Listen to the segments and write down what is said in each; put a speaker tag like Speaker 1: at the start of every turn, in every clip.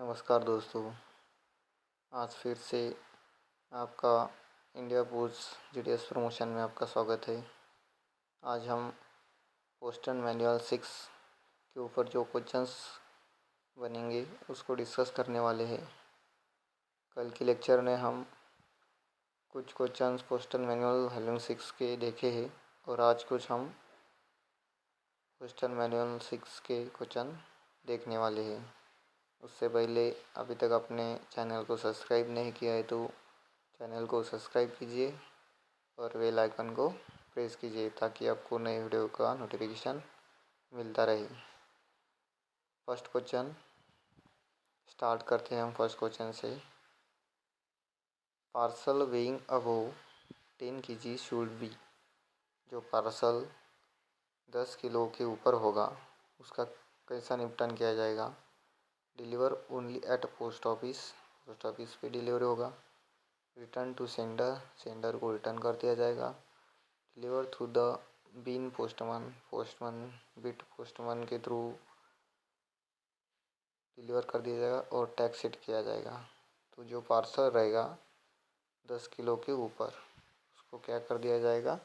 Speaker 1: नमस्कार दोस्तों। आज फिर से आपका इंडिया पोस्ट जीडीएस प्रमोशन में आपका स्वागत है। आज हम पोस्टन मैनुअल 6 के ऊपर जो क्वेश्चंस बनेंगे उसको डिस्कस करने वाले हैं। कल के लेक्चर में हम कुछ क्वेश्चंस पोस्टन मैनुअल वॉल्यूम 6 के देखे हैं और आज कुछ हम पोस्टन मैनुअल 6 के क्वेश्चन देखने वाले हैं। उससे पहले अभी तक अपने चैनल को सब्सक्राइब नहीं किया है तो चैनल को सब्सक्राइब कीजिए और बेल आइकन को प्रेस कीजिए ताकि आपको नए वीडियो का नोटिफिकेशन मिलता रहे। फर्स्ट क्वेश्चन स्टार्ट करते हैं हम फर्स्ट क्वेश्चन से। Parcel weighing above 10 kg should be. जो पार्सल 10 किलो के ऊपर होगा उसका कैसा निपटान किया जाएगा। Deliver only at post office पे डिलीवरी होगा। रिटर्न टू सेंडर को रिटर्न कर दिया जाएगा। Deliver through the been beat postman के थ्रू डिलीवर कर दिया जाएगा और टैक्स सेट किया जाएगा। तो जो पार्सल रहेगा 10 किलो के ऊपर उसको क्या कर दिया जाएगा,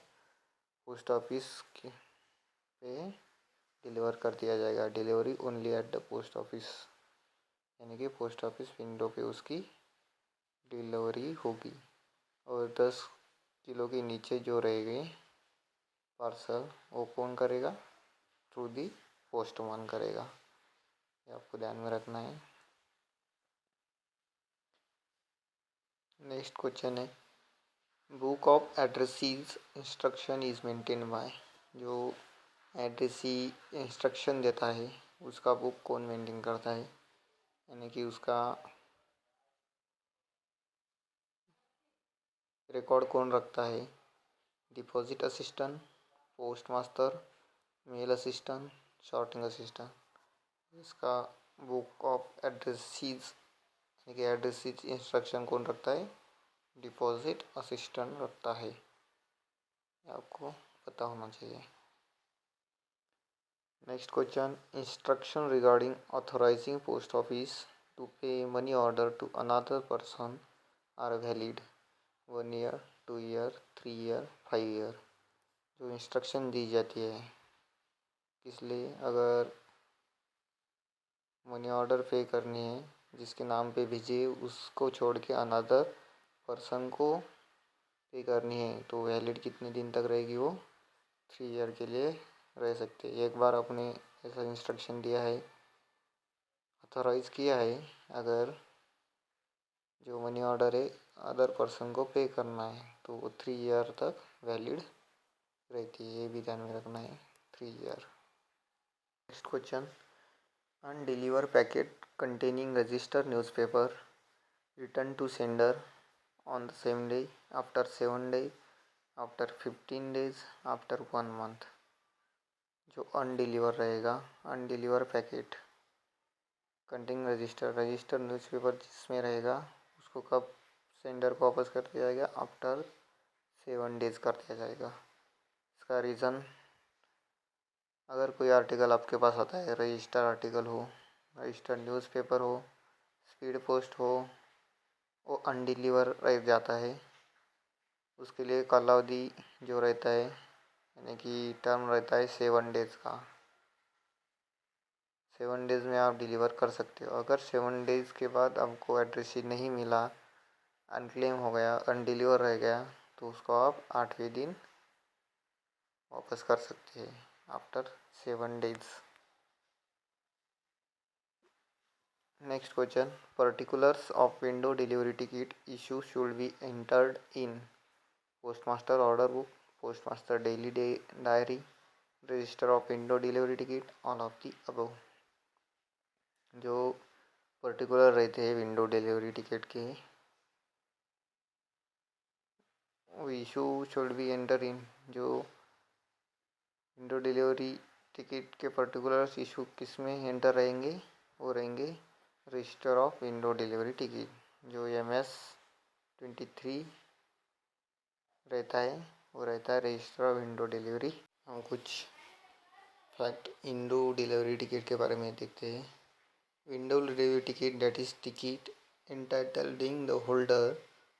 Speaker 1: पोस्ट ऑफिस पे डिलीवर कर दिया जाएगा। Delivery only at the post office, यानी कि पोस्ट ऑफिस विंडो पे उसकी डिलीवरी होगी। और 10 किलो के नीचे जो रहेंगे पार्सल वो कौन करेगा, थ्रू दी पोस्टमैन करेगा। ये आपको ध्यान में रखना है। नेक्स्ट क्वेश्चन है book of addressees instruction is maintain by. जो एड्रेसी इंस्ट्रक्शन देता है उसका बुक कौन मेंटेन करता है, यानी कि उसका रिकॉर्ड कौन रखता है। Deposit assistant, post master, mail assistant, sorting assistant. इसका बुक ऑफ एड्रेसीज यानी कि एड्रेसीज इंस्ट्रक्शन कौन रखता है, डिपॉजिट असिस्टेंट रखता है। आपको पता होना चाहिए। Next question instruction regarding authorizing post office to pay money order to another person are valid 1 year, 2 year, 3 year, 5 year. जो इंस्ट्रक्शन दी जाती है किस लिए, अगर मनी ऑर्डर पे करनी है जिसके नाम पे भेजिए उसको छोड़ के अनदर पर्सन को पे करनी है तो वैलिड कितने दिन तक रहेगी, वो 3 ईयर के लिए रह सकते। एक बार आपने ऐसा इंस्ट्रक्शन दिया है, ऑथोराइज़ किया है, अगर जो मनी ऑर्डर है अदर पर्सन को पे करना है तो वो 3 ईयर तक वैलिड रहती है। ये भी ध्यान में रखना है, 3 year. Next question undeliver packet containing register newspaper return to sender on the same day, after 7 days, after 15 days, after 1 month। जो अनडिलीवर रहेगा, undeliver packet containing register newspaper जिसमें रहेगा उसको कब सेंडर को वापस कर दिया जाएगा, आफ्टर 7 days कर दिया जाएगा। इसका रीज़न, अगर कोई आर्टिकल आपके पास आता है, रजिस्टर आर्टिकल हो, रजिस्टर्ड न्यूज़पेपर हो, स्पीड पोस्ट हो, वो अनडिलीवर रह जाता है, उसके लिए कालावधि जो रहता है यानी कि टर्म रहता है 7 days का। 7 days में आप डिलीवर कर सकते हो। अगर 7 days के बाद आपको एड्रेस शीट नहीं मिला, अनक्लेम हो गया, अनडिलीवर रह गया, तो उसको आप 8वें दिन वापस कर सकते हैं, after 7 days। Next question particulars of window delivery ticket issue should be entered in postmaster order book, postmaster daily diary, register of window delivery ticket, all of the above. जो पर्टिकुलर रहते हैं विंडो डिलीवरी टिकट के, वो issue should be enter इन। जो window delivery ticket के particulars issue किस में enter रहेंगे, वो रहेंगे register of window delivery ticket. जो MS-23 रहता है वो रहता है रजिस्टर ऑफ विंडो डिलीवरी। हम कुछ फैक्ट विंडो डिलीवरी टिकट के बारे में देखते हैं। Window delivery ticket, that is ticket entitling the holder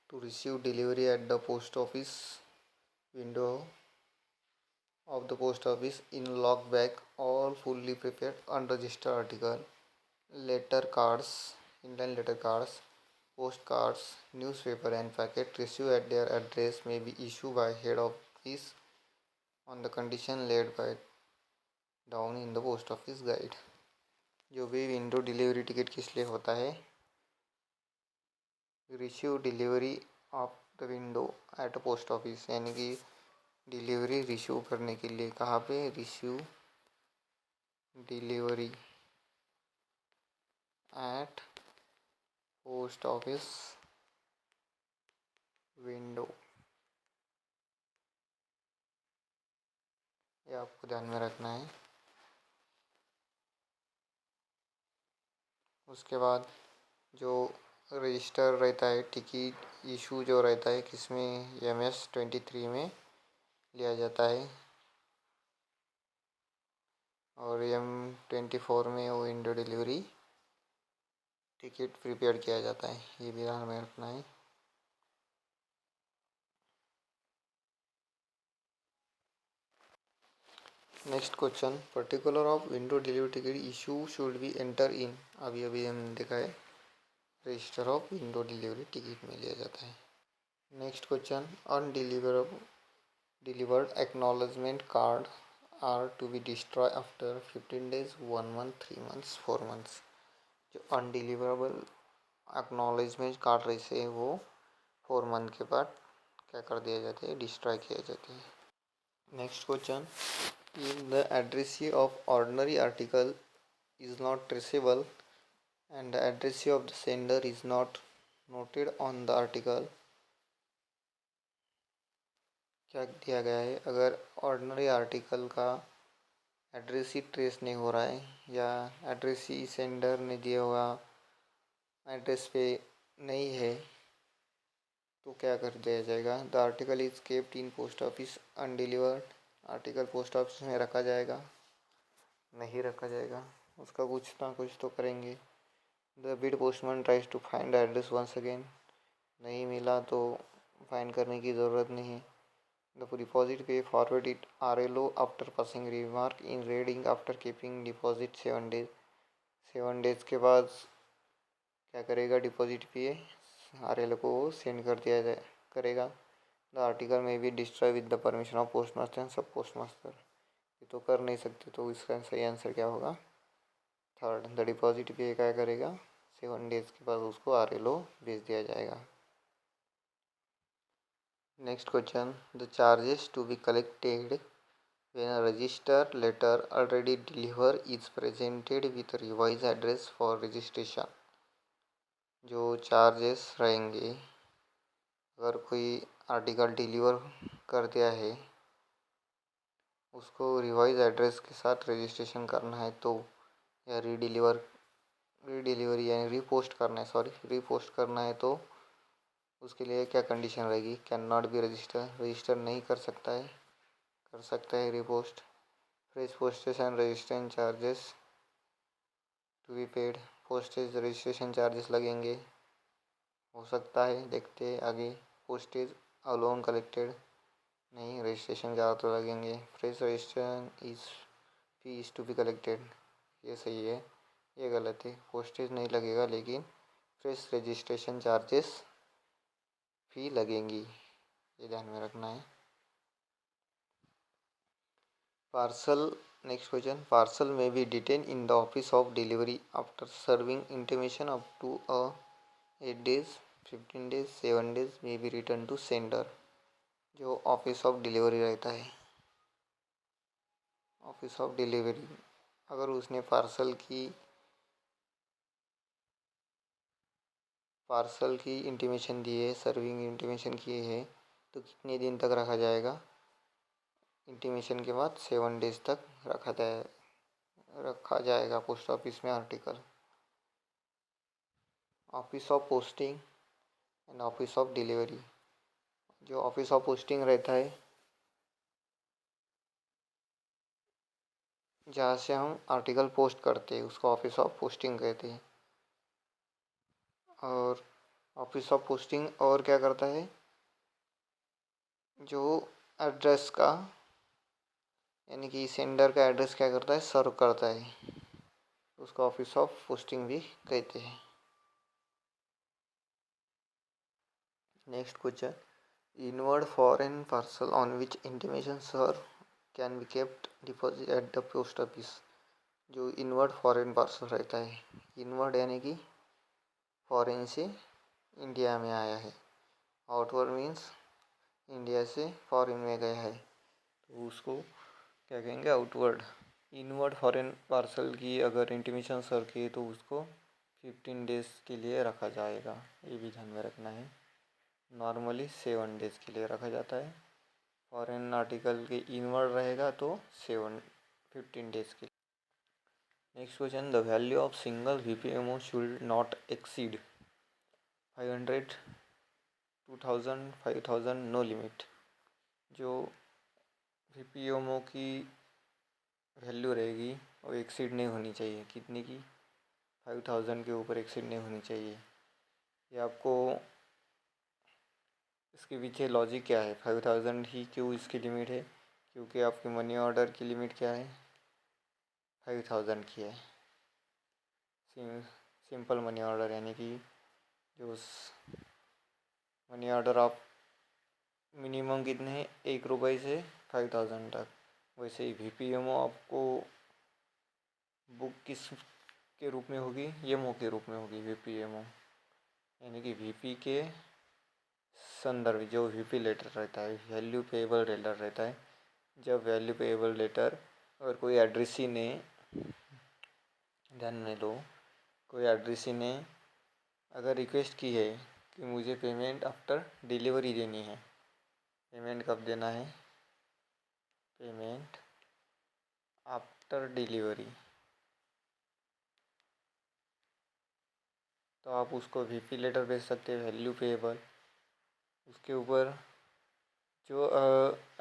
Speaker 1: to receive delivery at the post office window of the post office in locked bag or fully prepared unregistered article. Letter cards, inline letter cards, postcards, newspaper and packet received at their address may be issued by head office on the condition laid by down in the post office guide. जो भी window delivery ticket किस लिए होता है? Receive delivery of the window at a post office, यानी कि delivery receive करने के लिए कहाँ पे? Receive delivery at post office window, ये आपको ध्यान में रखना है। उसके बाद जो रजिस्टर रहता है, टिकट इशू जो रहता है किसमें? MS-23 में लिया जाता है और M-24 में वो विंडो डिलीवरी टिकट प्रिपेयर किया जाता है, ये भी ध्यान में रखना है। Next question, particular of window delivery ticket issue should be enter in, अभी अभी हमने देखा है register of window delivery ticket में लिया जाता है। Next question, delivered acknowledgement card are to be destroy after 15 days, 1 month, 3 months, 4 months। जो अनडिलीवरेबल एक्नॉलेजमेंट कार्ड रहते हैं वो 4 मंथ के बाद क्या कर दिए जाते हैं? डिस्ट्रॉय किए जाते हैं। Next question, if the addressee of ordinary article is not traceable and the addressee of the sender is not noted on the article, क्या दिया गया है? अगर ऑर्डिनरी आर्टिकल का एड्रेस ही ट्रेस नहीं हो रहा है या एड्रेस ही सेंडर ने दिया हुआ एड्रेस पे नहीं है तो क्या कर दिया जाएगा? The article is kept in post office undelivered, article post office में रखा जाएगा? नहीं रखा जाएगा, उसका कुछ ना कुछ तो करेंगे। The beat postman tries to find the address once again, नहीं मिला तो फाइंड करने की ज़रूरत नहीं है। द डिपॉजिट पे forward it RLO after passing remark in reading after keeping deposit 7 days, 7 days के बाद क्या करेगा? डिपॉजिट पे RLO को सेंड कर दिया जाए करेगा। द आर्टिकल में भी destroy with the permission of post master and सब पोस्ट मास्टर, ये तो कर नहीं सकते, तो इसका सही आंसर क्या होगा? थर्ड, द डिपॉजिट पे क्या करेगा? 7 days के बाद उसको RLO भेज दिया जाएगा। Next question, the charges to be collected when a register letter already deliver is presented with revise address for registration. जो चार्जेस रहेंगे अगर कोई आर्टिकल डिलीवर कर दिया है उसको रिवाइज एड्रेस के साथ रजिस्ट्रेशन करना है तो, या रीडिलीवरी यानी रीपोस्ट करना है तो उसके लिए क्या कंडीशन रहेगी? कैन नॉट बी रजिस्टर नहीं कर सकता है, कर सकता है repost. Fresh postage and registration charges to be paid, postage registration charges लगेंगे, हो सकता है, देखते हैं आगे। पोस्टेज अलोन कलेक्टेड, नहीं, रजिस्ट्रेशन ज़्यादा तो लगेंगे। Fresh registration fee is to be collected, ये सही है, ये गलत है, पोस्टेज नहीं लगेगा लेकिन फ्रेश रजिस्ट्रेशन चार्जेस फी लगेंगी, ये ध्यान में रखना है। Parcel, next question, parcel may be detain in the office of delivery after serving intimation up to 8 days, 15 days, 7 days may be return to sender. जो ऑफिस ऑफ डिलीवरी रहता है, office of delivery अगर उसने parcel की intimation दी है, serving intimation किए है, तो कितने दिन तक रखा जाएगा? इंटीमेशन के बाद 7 days तक रखा जाएगा पोस्ट ऑफिस में article. Office of posting and office of delivery, जो ऑफिस ऑफ पोस्टिंग रहता है जहाँ से हम आर्टिकल पोस्ट करते हैं उसको ऑफिस ऑफ पोस्टिंग कहते हैं। और ऑफिस ऑफ पोस्टिंग और क्या करता है, जो एड्रेस का यानी कि सेंडर का एड्रेस क्या करता है, सर्व करता है, उसको ऑफिस ऑफ पोस्टिंग भी कहते हैं। Next question, inward foreign parcel on which intimation sir can be kept deposit at the post office. जो इनवर्ड फॉरेन पार्सल रहता है, इनवर्ड यानी कि फॉरेन से इंडिया में आया है, आउटवर्ड मीन्स इंडिया से फॉरेन में गया है, तो उसको क्या कहेंगे, आउटवर्ड। इनवर्ड फॉरेन पार्सल की अगर इंटीमेशन सर की तो उसको 15 डेज़ के लिए रखा जाएगा, ये भी ध्यान में रखना है। नॉर्मली 7 डेज़ के लिए रखा जाता है, फॉरेन आर्टिकल के इनवर्ड रहेगा तो 15 डेज़ के लिए। Next question, the value of single VPMO should not exceed 500, 2000, 5000, no limit. जो VPMO की वैल्यू रहेगी वो एक्सीड नहीं होनी चाहिए, कितनी की, 5000 के ऊपर एक्सीड नहीं होनी चाहिए। ये आपको इसके पीछे लॉजिक क्या है, 5000 ही क्यों इसकी लिमिट है, क्योंकि आपकी मनी ऑर्डर की लिमिट क्या है, 5000 की है। सिंपल मनी ऑर्डर यानी कि जो मनी ऑर्डर आप मिनिमम कितने हैं, 1 रुपये से 5000 तक। वैसे ही VPMO आपको बुक किस के रूप में होगी, YMO के रूप में होगी VPMO, यानी कि VP के संदर्भ, जो VP लेटर रहता है, वैल्यू पेएबल लेटर रहता है। जब वैल्यू पेएबल लेटर अगर कोई एड्रेसी ने, ध्यान में लो, कोई एड्रेसी ने अगर रिक्वेस्ट की है कि मुझे पेमेंट आफ्टर डिलीवरी देनी है, पेमेंट कब देना है, पेमेंट आफ्टर डिलीवरी, तो आप उसको VP लेटर भेज सकते हैं, वैल्यू पेएबल। उसके ऊपर जो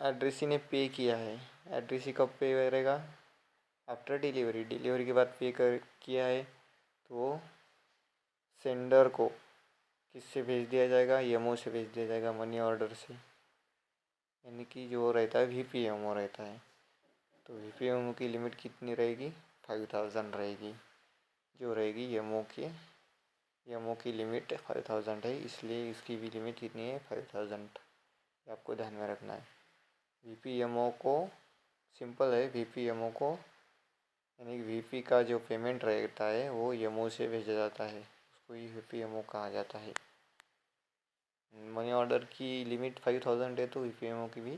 Speaker 1: एड्रेसी ने पे किया है, एड्रेसी कब पे करेगा, आफ्टर डिलीवरी, डिलीवरी के बाद पे कर किया है, तो सेंडर को किससे भेज दिया जाएगा, YMO से भेज दिया जाएगा, मनी ऑर्डर से, यानी कि जो रहता है VPMO रहता है। तो VPMO की लिमिट कितनी रहेगी, 5000 रहेगी, जो रहेगी YMO की लिमिट 5000 है, इसलिए इसकी भी लिमिट कितनी है, 5000। आपको ध्यान में रखना है। VPMO को सिंपल है, VPMO को यानी VP का जो पेमेंट रहता है वो YMO से भेजा जाता है, उसको ही VPMO कहा जाता है। मनी ऑर्डर की लिमिट 5000 है तो VPMO की भी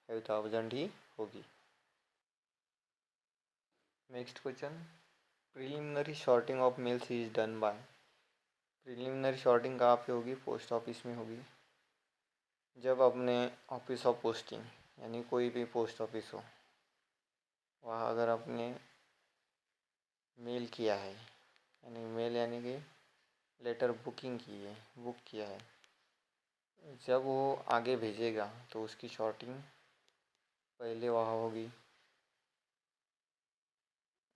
Speaker 1: 5000 ही होगी। Next question, preliminary sorting of mails is done by. Preliminary sorting कहाँ पे होगी, पोस्ट ऑफिस में होगी। जब अपने ऑफिस ऑफ पोस्टिंग यानी कोई भी पोस्ट ऑफिस हो, वहाँ अगर आपने मेल किया है, यानी मेल यानी कि लेटर बुकिंग की है, बुक किया है, जब वो आगे भेजेगा तो उसकी शॉर्टिंग पहले वहाँ होगी।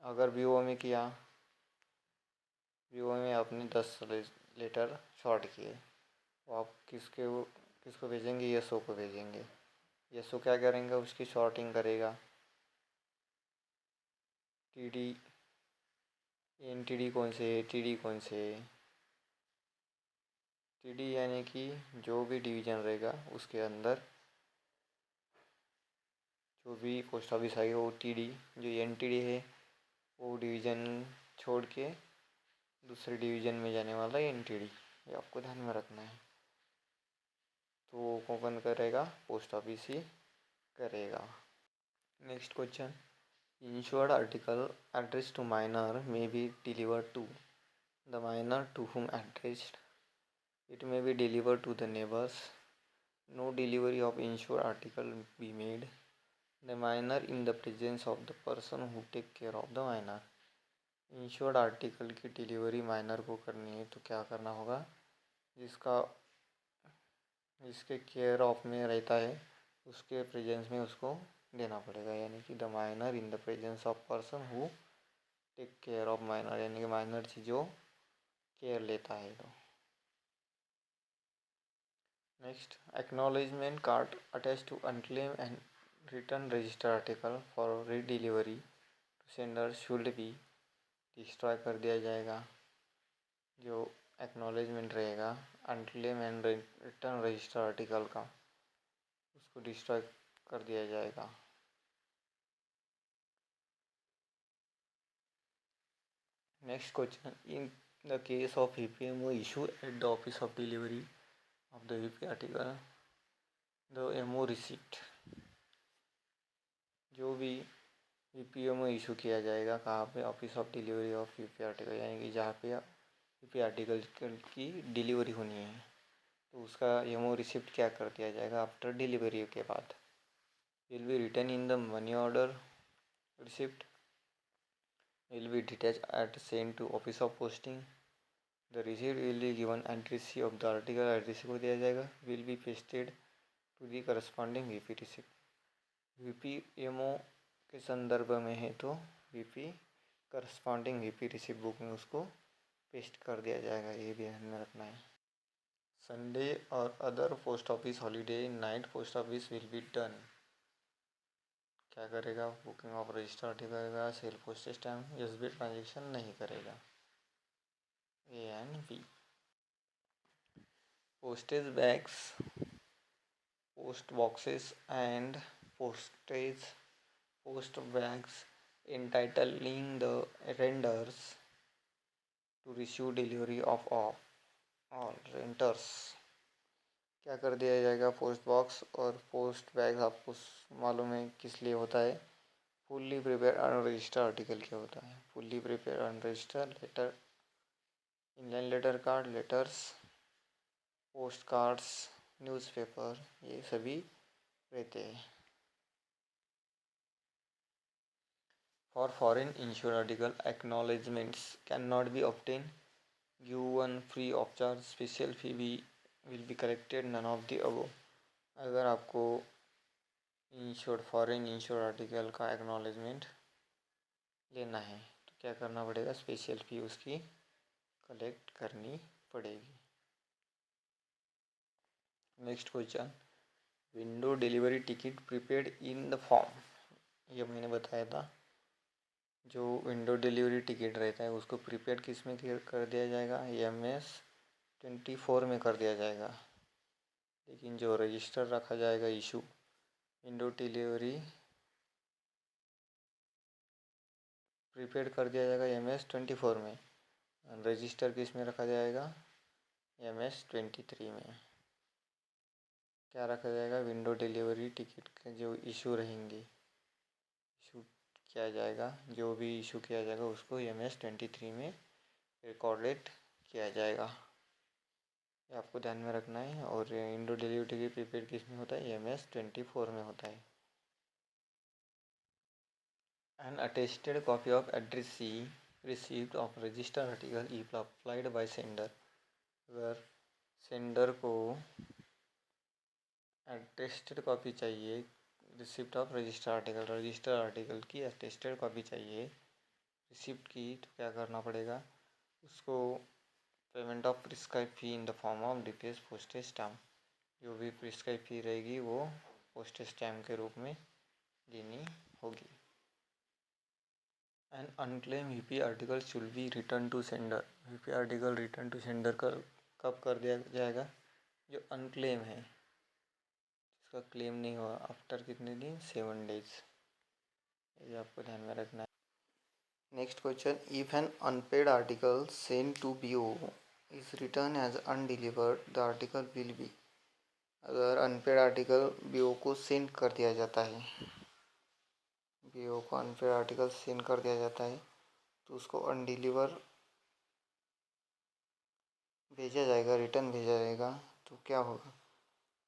Speaker 1: अगर BO में किया, BO में आपने 10 लेटर शॉर्ट किए, तो आप किसको भेजेंगे, YSO को भेजेंगे। YSO क्या करेंगे, उसकी शॉर्टिंग करेगा, TD NTD कौन से, TD कौन से। TD यानी कि जो भी डिवीज़न रहेगा उसके अंदर जो भी पोस्ट ऑफिस आएगा वो TD, जो NTD है वो डिवीज़न छोड़ के दूसरे डिवीज़न में जाने वाला है NTD, ये आपको ध्यान में रखना है। तो कौन करेगा, पोस्ट ऑफिस ही करेगा। Next question, insured article address to minor may be delivered to the minor to whom addressed, it may be delivered to the neighbors, no delivery of insured article be made, the minor in the presence of the person who take care of the minor। Insured article की delivery minor को करनी है तो क्या करना होगा, जिसके care of में रहता है उसके प्रेजेंस में उसको देना पड़ेगा, यानी कि the minor in the presence of person who take care of minor, यानी कि माइनर जो केयर लेता है। तो next, acknowledgement card attach to unclaim and return register article for redelivery to sender should be destroy कर दिया जाएगा। जो एक्नॉलेजमेंट रहेगा unclaim and return register article का, उसको डिस्ट्रॉय कर दिया जाएगा। Next question, in the case of EPMO issue at the office of delivery of the EP article the MO receipt, जो भी ईपीएमओ इशू किया जाएगा कहाँ पे, office of delivery of EP article, यानी कि जहाँ पे ईपी आर्टिकल की डिलीवरी होनी है, तो उसका एमओ रिसिप्ट क्या कर दिया जाएगा आफ्टर डिलीवरी के बाद। Will be return in the money order receipt, will be detached at sent to office of posting, the receipt will be given at receipt of the article at receipt को दिया जाएगा, will be pasted to the corresponding VP receipt। VPMO के संदर्भ में है तो VP corresponding VP receipt book में उसको पेस्ट कर दिया जाएगा, ये भी ध्यान में रखना है। संडे और other post office holiday night post office will be done, क्या करेगा, बुकिंग ऑफ रजिस्टर करेगा, sale postage stamp, SB transaction नहीं करेगा। A and B, postage bags, post boxes and postage post bags entitling the renders to receive delivery of all renters, क्या कर दिया जाएगा, post box और पोस्ट बैग आपको मालूम है किस लिए होता है, फुल्ली प्रिपेयर अनरजिस्टर्ड आर्टिकल क्या होता है, fully prepare unregistered letter, inline letter card, letters, post cards, newspaper, ये सभी रहते हैं। For foreign insure article acknowledgements can not be obtain given free of charge, special fee भी will be collected, none of the above. अगर आपको insured foreign insured article का acknowledgement लेना है तो क्या करना पड़ेगा, स्पेशल फी उसकी कलेक्ट करनी पड़ेगी। Next question, window delivery ticket prepaid in the form, ये मैंने बताया था, जो विंडो डिलीवरी टिकट रहता है उसको प्रीपेड किस में कर दिया जाएगा, MS-24 में कर दिया जाएगा। लेकिन जो रजिस्टर रखा जाएगा इशू विंडो डिलीवरी प्रीपेड कर दिया जाएगा MS-24 में, रजिस्टर किस में रखा जाएगा, MS-23 में। क्या रखा जाएगा, विंडो डिलीवरी टिकट के जो इशू रहेंगे, इशू किया जाएगा, जो भी इशू किया जाएगा उसको MS-23 में रिकॉर्डेड किया जाएगा, ये आपको ध्यान में रखना है। और विंडो डिलीवरी टिकट प्रीपेड किस में होता है, MS-24 में होता है। An attested copy of address received of registered article if applied by sender, अगर सेंडर को अटेस्टेड कॉपी चाहिए रिसिप्ट ऑफ रजिस्टर आर्टिकल की अटेस्टेड कॉपी चाहिए रिसिप्ट की, तो क्या करना पड़ेगा, उसको payment of prescribe fee in the form of defence postage stamp, जो भी प्रिस्क्राइब फी रहेगी वो पोस्टेज स्टैम्प के रूप में देनी होगी। An unclaim VP article should be return to sender, VP article return to sender कब कर दिया जाएगा, जो अनक्लेम है, जिसका क्लेम नहीं हुआ, आफ्टर कितने दिन, 7 डेज, ये आपको ध्यान में रखना है। Next question, if an unpaid article send to BO is return as undelivered the article will be, अगर अनपेड आर्टिकल BO को सेंड कर दिया जाता है, BO को अनपेड आर्टिकल सेंड कर दिया जाता है तो उसको अनडिलीवर भेजा जाएगा, रिटर्न भेजा जाएगा, तो क्या होगा,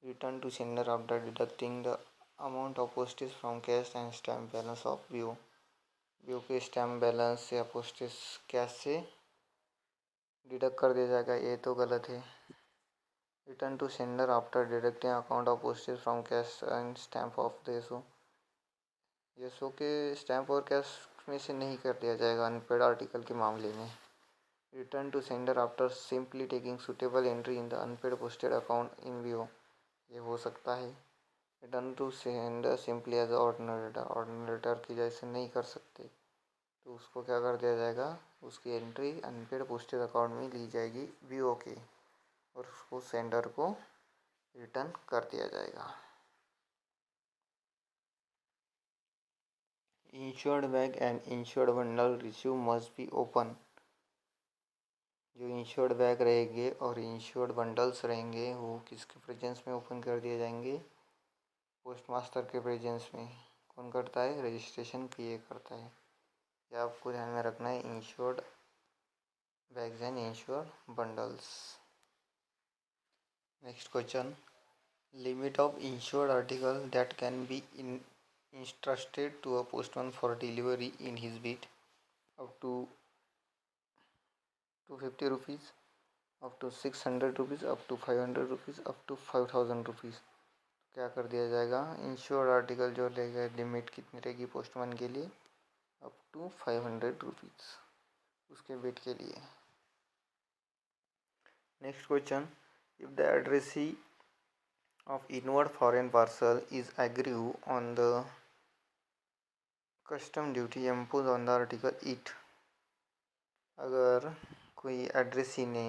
Speaker 1: return to sender after deducting the amount of postage from cash and stamp balance of BO, BO के स्टैम्प बैलेंस या पोस्टेज कैश से डिडक्ट कर दिया जाएगा, ये तो गलत है। Return to sender after deducting account of postage from cash and stamp of the issue, यसो के स्टैम्प और कैश में से नहीं कर दिया जाएगा अनपेड आर्टिकल के मामले में। Return to sender after simply taking suitable entry in the unpaid posted account in view, ये हो सकता है। Return to sender simply as ordinary letter की जैसे नहीं कर सकते, तो उसको क्या कर दिया जाएगा, उसकी एंट्री अनपेड पोस्टेड अकाउंट में ली जाएगी वीओ के, और उसको सेंडर को रिटर्न कर दिया जाएगा। Insured bag and insured bundle receive must be open. जो इंश्योर्ड बैग रहेंगे और इंश्योर्ड बंडल्स रहेंगे वो किसके प्रेजेंस में ओपन कर दिए जाएंगे, पोस्ट मास्टर के प्रेजेंस में। कौन करता है, रजिस्ट्रेशन पीए करता है। ये आपको ध्यान में रखना है, insured bags and insured bundles. Next question, limit of insured article that can be entrusted to a postman for delivery in his bid up to 250 rupees, up to 600 rupees, up to 500 rupees, up to 5000 rupees। क्या कर दिया जाएगा, insured article जो लेगा limit कितनी रहेगी postman के लिए, अप टू 500 रुपीज़ उसके बिड के लिए। Next question, if the addressee of inward foreign parcel is aggrieve on the custom duty impose on the article it. अगर कोई एड्रेसी ने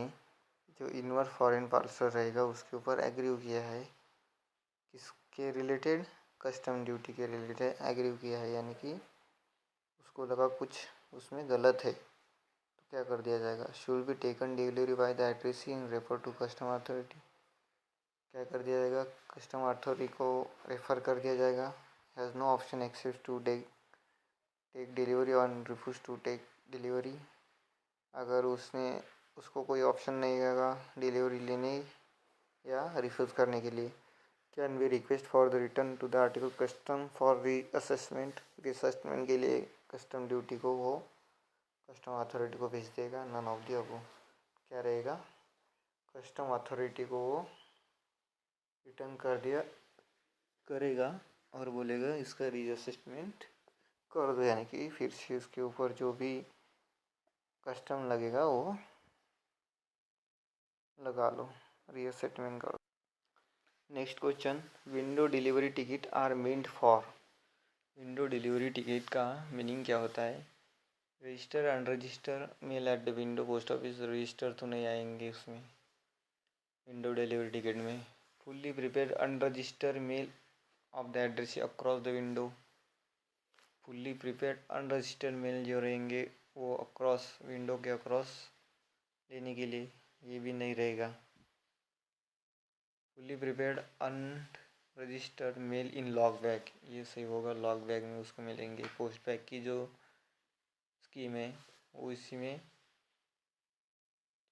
Speaker 1: जो इनवर्ड फॉरेन पार्सल रहेगा उसके ऊपर एग्रीव किया है, किसके रिलेटेड, कस्टम ड्यूटी के रिलेटेड एग्रीव किया है, यानी कि उसको लगा कुछ उसमें गलत है, तो क्या कर दिया जाएगा, should be taken delivery by the addressee in refer to custom authority. क्या कर दिया जाएगा, कस्टम अथॉरिटी को रेफ़र कर दिया जाएगा। Has no option except to take delivery और रिफ्यूज़ टू टेक डिलीवरी। अगर उसको कोई ऑप्शन नहीं रहेगा डिलीवरी लेने या रिफ्यूज़ करने के लिए। Can be request for the return to the article custom for reassessment. Reassessment के लिए कस्टम ड्यूटी को वो कस्टम अथॉरिटी को भेज देगा। नन ऑफ द अबव क्या रहेगा, कस्टम अथॉरिटी को वो रिटर्न कर दिया करेगा और बोलेगा इसका रीअसेसमेंट कर दो, यानी कि फिर से उसके ऊपर जो भी कस्टम लगेगा वो लगा लो, रीअसेटमेंट करो। Next question, window delivery ticket are meant for. Window delivery ticket का मीनिंग क्या होता है, register unregister mail at the window post office. Register तो नहीं आएंगे उसमें विंडो डिलीवरी टिकट में। Fully prepared unregister mail of the address across the window. Fully prepared unregistered mail जो रहेंगे वो अक्रॉस विंडो के अक्रॉस लेने के लिए, ये भी नहीं रहेगा। Fully prepared unregistered mail in lock bag, ये सही होगा, लॉक बैग में उसको मिलेंगे। पोस्ट बैग की जो स्कीम है वो इसी में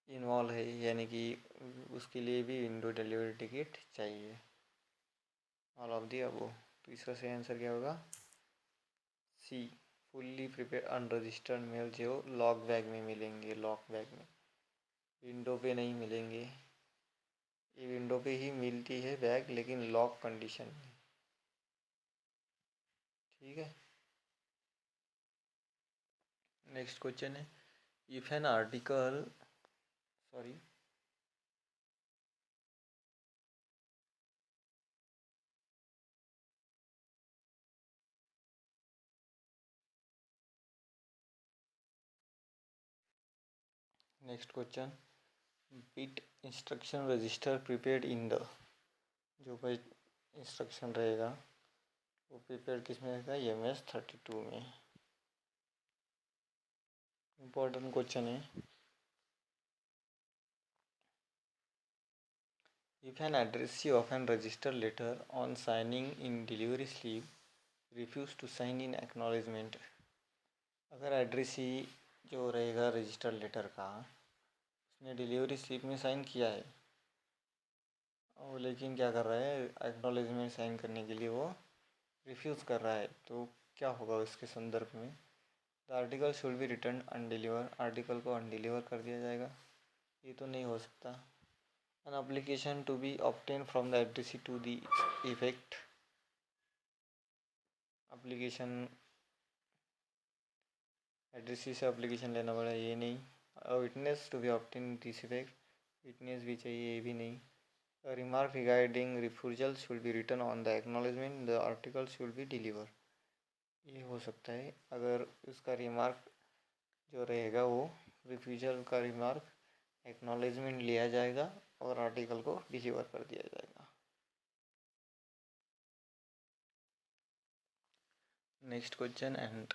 Speaker 1: इन्वॉल्व है, यानी कि उसके लिए भी विंडो डिलीवरी टिकट चाहिए। All of the above. तीसरा सही आंसर क्या होगा, सी, फुल्ली प्रिपेयर्ड अनरजिस्टर्ड मेल जो लॉक बैग में मिलेंगे, लॉक बैग में, विंडो पे नहीं मिलेंगे। ये विंडो पे ही मिलती है बैग लेकिन लॉक कंडीशन में, ठीक है। नेक्स्ट क्वेश्चन है, if an article sorry next question, bit instruction register prepared in the, जो भाई इंस्ट्रक्शन रहेगा वो प्रिपेयर किस में रहेगा, MS-32 में। इम्पोर्टेंट क्वेश्चन है, if an addressee of an register letter on signing in delivery slip refuse to sign in acknowledgement. अगर एड्रेसी जो रहेगा रजिस्टर लेटर का, उसने डिलीवरी स्लिप में साइन किया है और लेकिन क्या कर रहा है, एक्नॉलेजमेंट साइन करने के लिए वो रिफ्यूज़ कर रहा है, तो क्या होगा इसके संदर्भ में, the article should be return undeliver. Article को अनडिलीवर कर दिया जाएगा, ये तो नहीं हो सकता। An application to be obtain from the addressee to the effect, application address से एप्लीकेशन लेना पड़ा, ये नहीं। Witness to be obtain this effect, witness भी चाहिए, ये भी नहीं। Remark regarding refusal should be written on the acknowledgement the article should be deliver, ये हो सकता है। अगर उसका रिमार्क जो रहेगा वो रिफ्यूजल का रिमार्क एक्नॉलेजमेंट लिया जाएगा और आर्टिकल को डिलीवर कर दिया जाएगा। Next question, and